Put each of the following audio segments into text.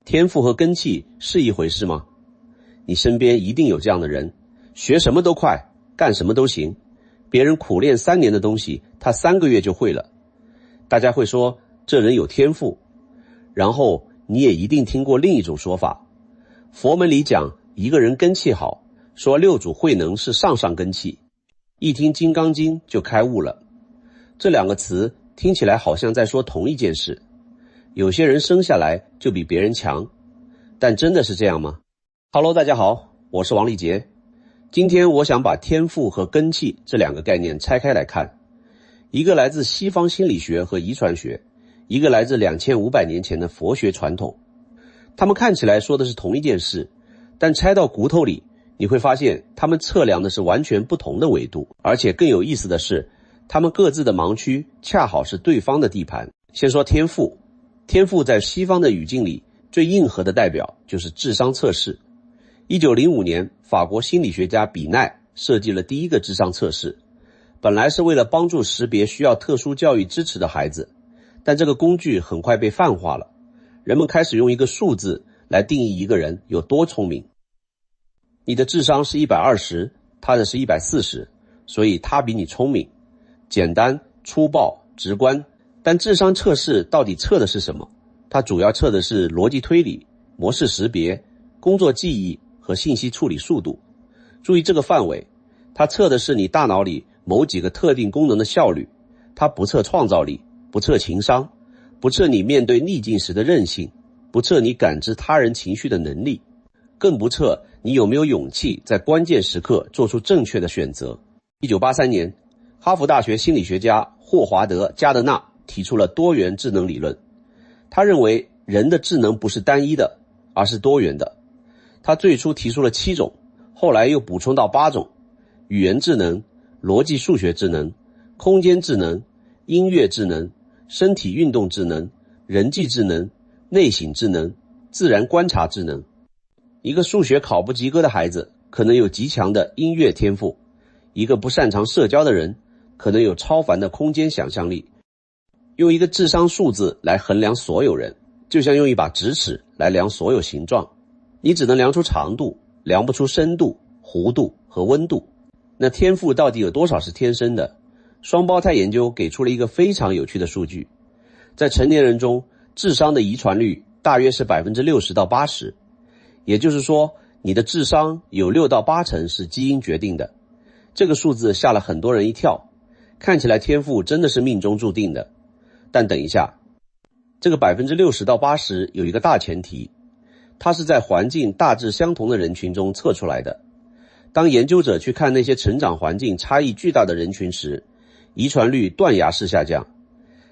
天赋和根气是一回事吗？你身边一定有这样的人，学什么都快，干什么都行，别人苦练3年的东西，他3个月就会了。大家会说这人有天赋，然后你也一定听过另一种说法，佛门里讲一个人根气好，说六祖慧能是上上根气，一听金刚经就开悟了。这2个词听起来好像在说同一件事，有些人生下来就比别人强，但真的是这样吗？ Hello， 大家好，我是王立杰。今天我想把天赋和根气这2个概念拆开来看，一个来自西方心理学和遗传学，一个来自2500年前的佛学传统。他们看起来说的是同一件事，但拆到骨头里，你会发现他们测量的是完全不同的维度，而且更有意思的是，他们各自的盲区恰好是对方的地盘。先说天赋，天赋在西方的语境里最硬核的代表就是智商测试。1905年，法国心理学家比奈设计了第一个智商测试，本来是为了帮助识别需要特殊教育支持的孩子，但这个工具很快被泛化了，人们开始用一个数字来定义一个人有多聪明。你的智商是120，他的是140，所以他比你聪明。简单、粗暴、直观，但智商测试到底测的是什么？它主要测的是逻辑推理、模式识别、工作记忆和信息处理速度。注意这个范围，它测的是你大脑里某几个特定功能的效率，它不测创造力，不测情商，不测你面对逆境时的韧性，不测你感知他人情绪的能力，更不测你有没有勇气在关键时刻做出正确的选择。1983年，哈佛大学心理学家霍华德·加德纳提出了多元智能理论。他认为人的智能不是单一的，而是多元的。他最初提出了7种，后来又补充到8种：语言智能、逻辑数学智能、空间智能、音乐智能、身体运动智能、人际智能、内省智能、自然观察智能。一个数学考不及格的孩子可能有极强的音乐天赋，一个不擅长社交的人可能有超凡的空间想象力。用一个智商数字来衡量所有人，就像用一把直尺来量所有形状，你只能量出长度，量不出深度、弧度和温度。那天赋到底有多少是天生的？双胞胎研究给出了一个非常有趣的数据，在成年人中，智商的遗传率大约是 60%到80%， 也就是说，你的智商有6到8成是基因决定的。这个数字吓了很多人一跳，看起来天赋真的是命中注定的。但等一下，这个 60%到80% 有一个大前提，它是在环境大致相同的人群中测出来的。当研究者去看那些成长环境差异巨大的人群时，遗传率断崖式下降。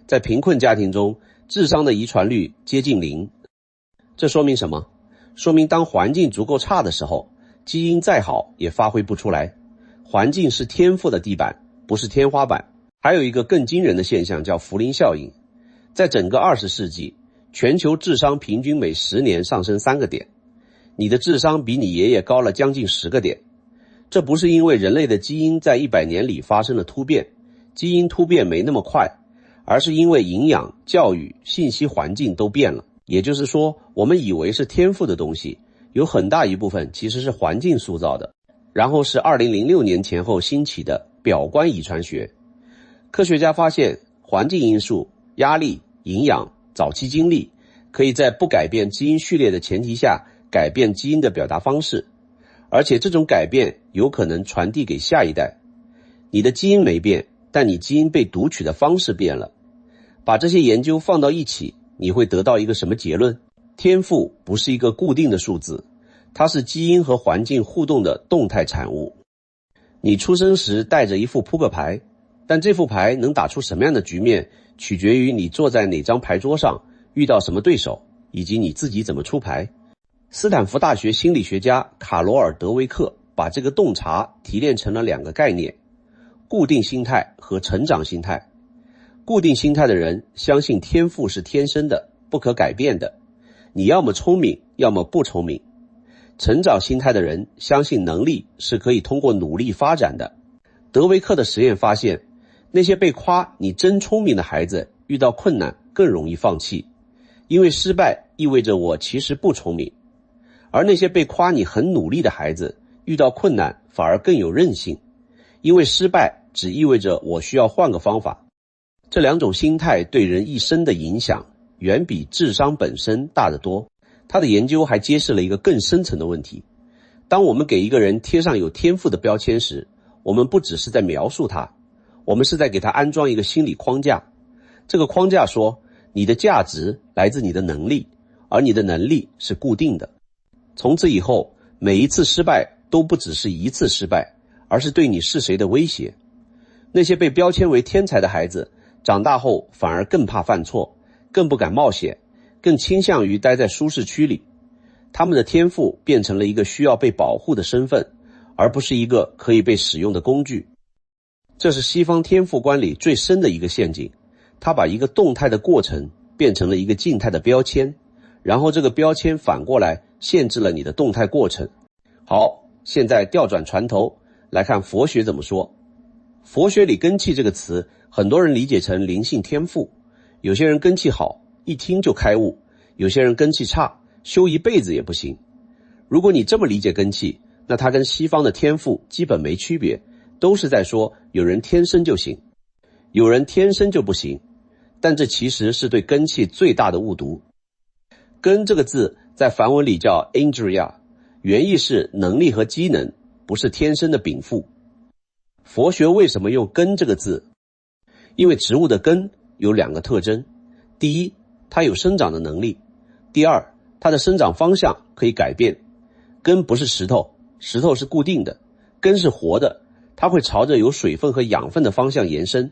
在贫困家庭中，智商的遗传率接近0。这说明什么？说明当环境足够差的时候，基因再好也发挥不出来。环境是天赋的地板，不是天花板。还有一个更惊人的现象叫福林效应，在整个20世纪，全球智商平均每10年上升3个点，你的智商比你爷爷高了将近10个点。这不是因为人类的基因在100年里发生了突变，基因突变没那么快，而是因为营养、教育、信息环境都变了。也就是说，我们以为是天赋的东西，有很大一部分其实是环境塑造的。然后是2006年前后兴起的表观遗传学。科学家发现，环境因素、压力、营养、早期经历，可以在不改变基因序列的前提下改变基因的表达方式，而且这种改变有可能传递给下一代。你的基因没变，但你基因被读取的方式变了。把这些研究放到一起，你会得到一个什么结论？天赋不是一个固定的数字，它是基因和环境互动的动态产物。你出生时带着一副扑克牌，但这副牌能打出什么样的局面，取决于你坐在哪张牌桌上，遇到什么对手，以及你自己怎么出牌。斯坦福大学心理学家卡罗尔·德维克把这个洞察提炼成了2个概念：固定心态和成长心态。固定心态的人相信天赋是天生的，不可改变的，你要么聪明，要么不聪明。成长心态的人相信能力是可以通过努力发展的。德维克的实验发现，那些被夸你真聪明的孩子遇到困难更容易放弃，因为失败意味着我其实不聪明。而那些被夸你很努力的孩子，遇到困难反而更有韧性，因为失败只意味着我需要换个方法。这两种心态对人一生的影响远比智商本身大得多。他的研究还揭示了一个更深层的问题：当我们给一个人贴上有天赋的标签时，我们不只是在描述他，我们是在给他安装一个心理框架。这个框架说，你的价值来自你的能力，而你的能力是固定的。从此以后，每一次失败都不只是一次失败，而是对你是谁的威胁。那些被标签为天才的孩子，长大后反而更怕犯错，更不敢冒险，更倾向于待在舒适区里。他们的天赋变成了一个需要被保护的身份，而不是一个可以被使用的工具。这是西方天赋观里最深的一个陷阱，它把一个动态的过程变成了一个静态的标签，然后这个标签反过来限制了你的动态过程。好，现在调转船头来看佛学怎么说。佛学里根气这个词，很多人理解成灵性天赋，有些人根气好，一听就开悟，有些人根气差，修一辈子也不行。如果你这么理解根气，那它跟西方的天赋基本没区别，都是在说有人天生就行，有人天生就不行。但这其实是对根气最大的误读。根这个字在梵文里叫 indriya， 原意是能力和机能，不是天生的禀赋。佛学为什么用根这个字？因为植物的根有两个特征：第一，它有生长的能力；第二，它的生长方向可以改变。根不是石头，石头是固定的，根是活的，它会朝着有水分和养分的方向延伸。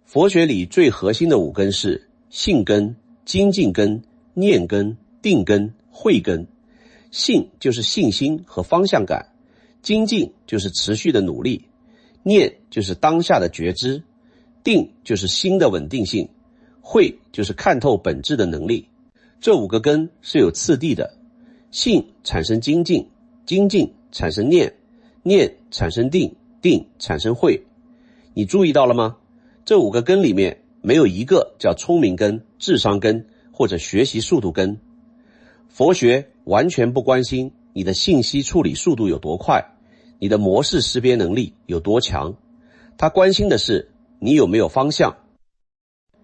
佛学里最核心的五根是信根、精进根、念根、定根、慧根。信就是信心和方向感，精进就是持续的努力，念就是当下的觉知，定就是心的稳定性，慧就是看透本质的能力。这五个根是有次第的，信产生精进，精进产生念，念产生定，定产生慧。你注意到了吗？这五个根里面没有一个叫聪明根、智商根或者学习速度根。佛学完全不关心你的信息处理速度有多快，你的模式识别能力有多强，他关心的是你有没有方向，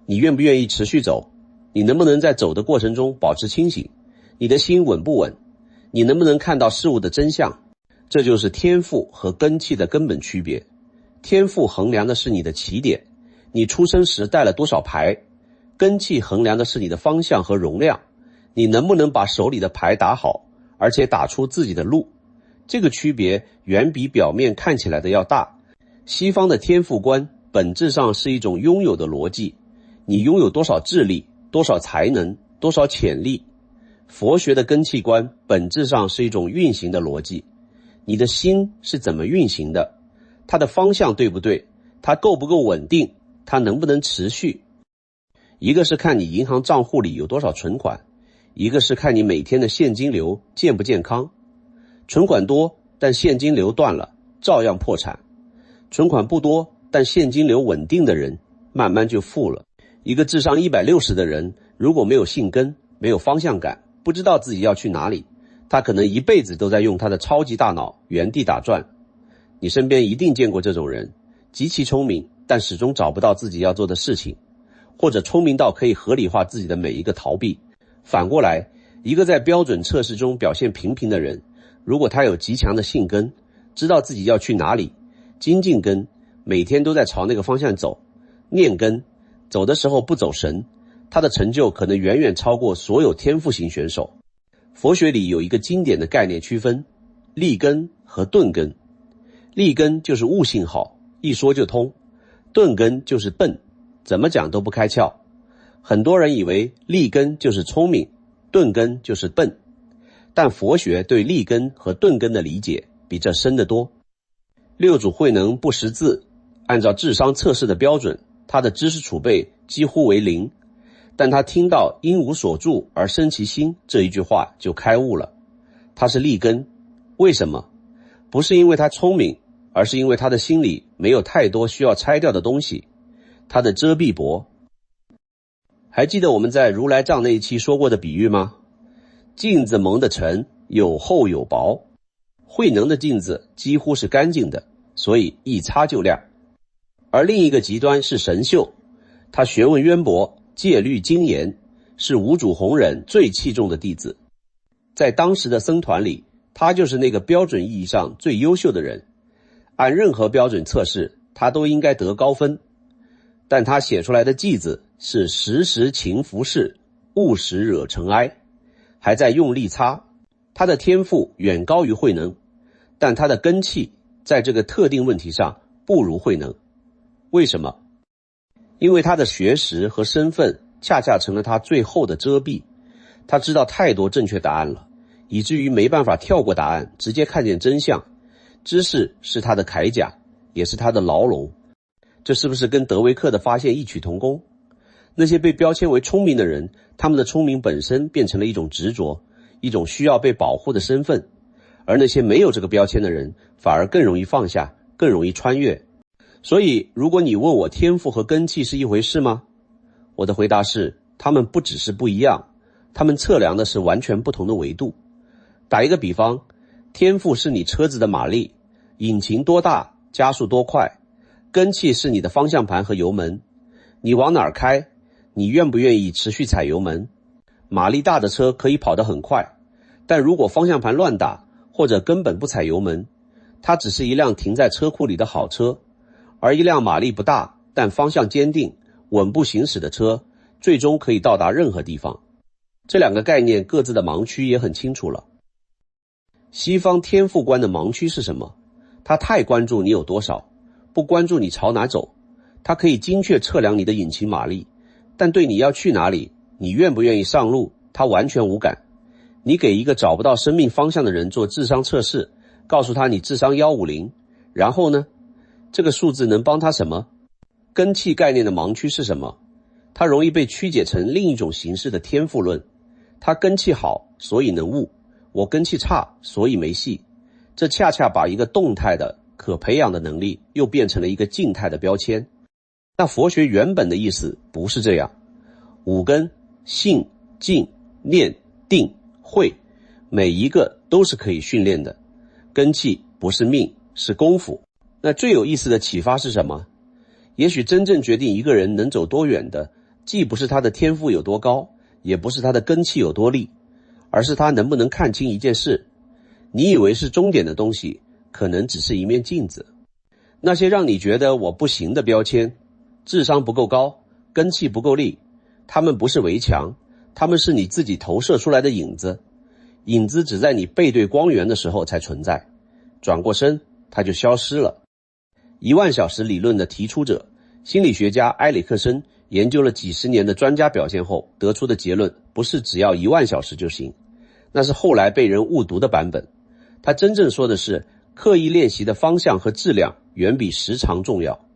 你愿不愿意持续走，你能不能在走的过程中保持清醒，你的心稳不稳，你能不能看到事物的真相。这就是天赋和根气的根本区别。天赋衡量的是你的起点，你出生时带了多少牌，根气衡量的是你的方向和容量，你能不能把手里的牌打好，而且打出自己的路。这个区别远比表面看起来的要大。西方的天赋观本质上是一种拥有的逻辑，你拥有多少智力，多少才能，多少潜力。佛学的根气观本质上是一种运行的逻辑，你的心是怎么运行的，它的方向对不对，它够不够稳定，它能不能持续。一个是看你银行账户里有多少存款，一个是看你每天的现金流健不健康。存款多但现金流断了，照样破产。存款不多但现金流稳定的人，慢慢就富了。一个智商160的人，如果没有信根，没有方向感，不知道自己要去哪里，他可能一辈子都在用他的超级大脑原地打转。你身边一定见过这种人，极其聪明，但始终找不到自己要做的事情，或者聪明到可以合理化自己的每一个逃避。反过来，一个在标准测试中表现平平的人，如果他有极强的信根，知道自己要去哪里，精进根，每天都在朝那个方向走，念根，走的时候不走神，他的成就可能远远超过所有天赋型选手。佛学里有一个经典的概念区分，立根和钝根。立根就是悟性好，一说就通；钝根就是笨，怎么讲都不开窍。很多人以为立根就是聪明，钝根就是笨，但佛学对立根和钝根的理解比这深得多。六祖慧能不识字，按照智商测试的标准，他的知识储备几乎为零，但他听到因无所住而生其心这一句话就开悟了。他是立根，为什么？不是因为他聪明，而是因为他的心里没有太多需要拆掉的东西，他的遮蔽薄。还记得我们在如来藏那一期说过的比喻吗？镜子蒙的尘有厚有薄，慧能的镜子几乎是干净的，所以一擦就亮。而另一个极端是神秀，他学问渊博，戒律精严，是五祖弘忍最器重的弟子。在当时的僧团里，他就是那个标准意义上最优秀的人，按任何标准测试，他都应该得高分。但他写出来的偈子是时时勤拂拭，勿使惹尘埃，还在用力擦。他的天赋远高于慧能，但他的根气在这个特定问题上不如慧能。为什么？因为他的学识和身份恰恰成了他最后的遮蔽。他知道太多正确答案了，以至于没办法跳过答案，直接看见真相。知识是他的铠甲，也是他的牢笼。这是不是跟德维克的发现异曲同工？那些被标签为聪明的人，他们的聪明本身变成了一种执着，一种需要被保护的身份。而那些没有这个标签的人，反而更容易放下，更容易穿越。所以，如果你问我天赋和根气是一回事吗？我的回答是，他们不只是不一样，他们测量的是完全不同的维度。打一个比方，天赋是你车子的马力，引擎多大，加速多快；根气是你的方向盘和油门，你往哪儿开，你愿不愿意持续踩油门。马力大的车可以跑得很快，但如果方向盘乱打，或者根本不踩油门，它只是一辆停在车库里的好车。而一辆马力不大，但方向坚定，稳步行驶的车，最终可以到达任何地方。这两个概念各自的盲区也很清楚了。西方天赋观的盲区是什么？他太关注你有多少，不关注你朝哪走。他可以精确测量你的引擎马力，但对你要去哪里，你愿不愿意上路，他完全无感。你给一个找不到生命方向的人做智商测试，告诉他你智商150，然后呢？这个数字能帮他什么？根气概念的盲区是什么？它容易被曲解成另一种形式的天赋论。他根气好，所以能悟；我根气差，所以没戏。这恰恰把一个动态的、可培养的能力又变成了一个静态的标签。那佛学原本的意思不是这样。五根、性、静、念、定、慧，每一个都是可以训练的。根气不是命，是功夫。那最有意思的启发是什么？也许真正决定一个人能走多远的，既不是他的天赋有多高，也不是他的根气有多利，而是他能不能看清一件事。你以为是终点的东西，可能只是一面镜子。那些让你觉得我不行的标签，智商不够高，根气不够力，他们不是围墙，他们是你自己投射出来的影子。影子只在你背对光源的时候才存在，转过身，它就消失了。10000小时理论的提出者，心理学家埃里克森研究了几十年的专家表现后得出的结论，不是只要10000小时就行，那是后来被人误读的版本。他真正说的是，刻意练习的方向和质量远比时长重要。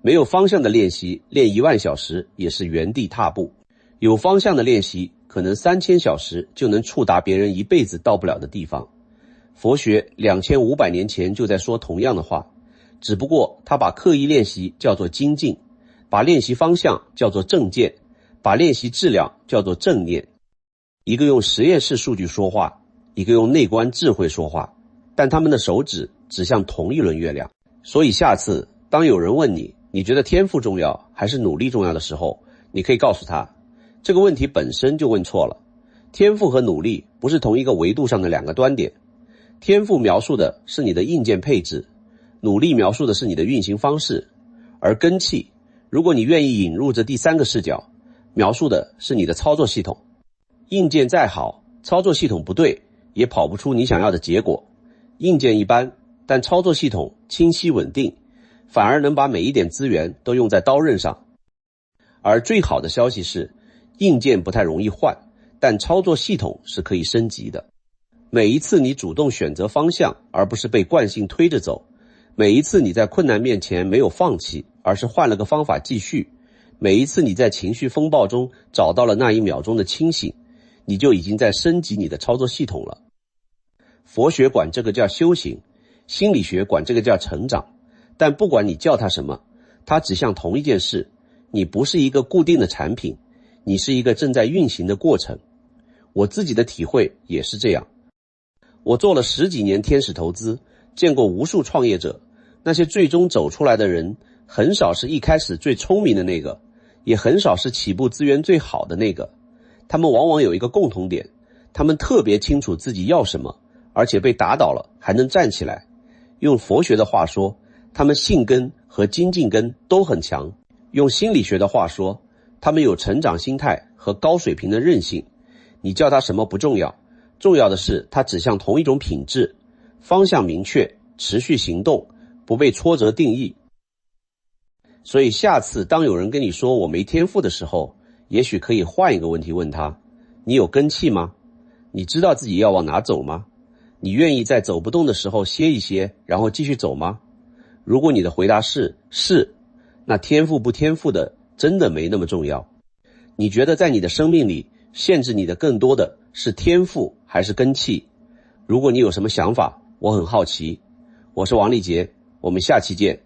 没有方向的练习，练10000小时也是原地踏步；有方向的练习，可能3000小时就能触达别人一辈子到不了的地方。佛学2500年前就在说同样的话，只不过他把刻意练习叫做精进，把练习方向叫做正见，把练习质量叫做正念。一个用实验室数据说话，一个用内观智慧说话，但他们的手指指向同一轮月亮。所以下次当有人问你，你觉得天赋重要还是努力重要的时候，你可以告诉他，这个问题本身就问错了。天赋和努力不是同一个维度上的两个端点。天赋描述的是你的硬件配置，努力描述的是你的运行方式，而根气，如果你愿意引入这第三个视角，描述的是你的操作系统。硬件再好，操作系统不对，也跑不出你想要的结果。硬件一般，但操作系统清晰稳定，反而能把每一点资源都用在刀刃上。而最好的消息是，硬件不太容易换，但操作系统是可以升级的。每一次你主动选择方向，而不是被惯性推着走；每一次你在困难面前没有放弃，而是换了个方法继续；每一次你在情绪风暴中找到了那一秒钟的清醒，你就已经在升级你的操作系统了。佛学管这个叫修行，心理学管这个叫成长，但不管你叫它什么，它指向同一件事，你不是一个固定的产品，你是一个正在运行的过程。我自己的体会也是这样。我做了10几年天使投资，见过无数创业者，那些最终走出来的人，很少是一开始最聪明的那个，也很少是起步资源最好的那个。他们往往有一个共同点，他们特别清楚自己要什么，而且被打倒了还能站起来。用佛学的话说，他们性根和精进根都很强。用心理学的话说，他们有成长心态和高水平的韧性。你叫他什么不重要，重要的是他指向同一种品质，方向明确，持续行动，不被挫折定义。所以下次当有人跟你说我没天赋的时候，也许可以换一个问题问他，你有根气吗？你知道自己要往哪走吗？你愿意在走不动的时候歇一歇，然后继续走吗？如果你的回答是，那天赋不天赋的真的没那么重要。你觉得在你的生命里，限制你的更多的是天赋还是根气？如果你有什么想法，我很好奇。我是王立杰，我们下期见。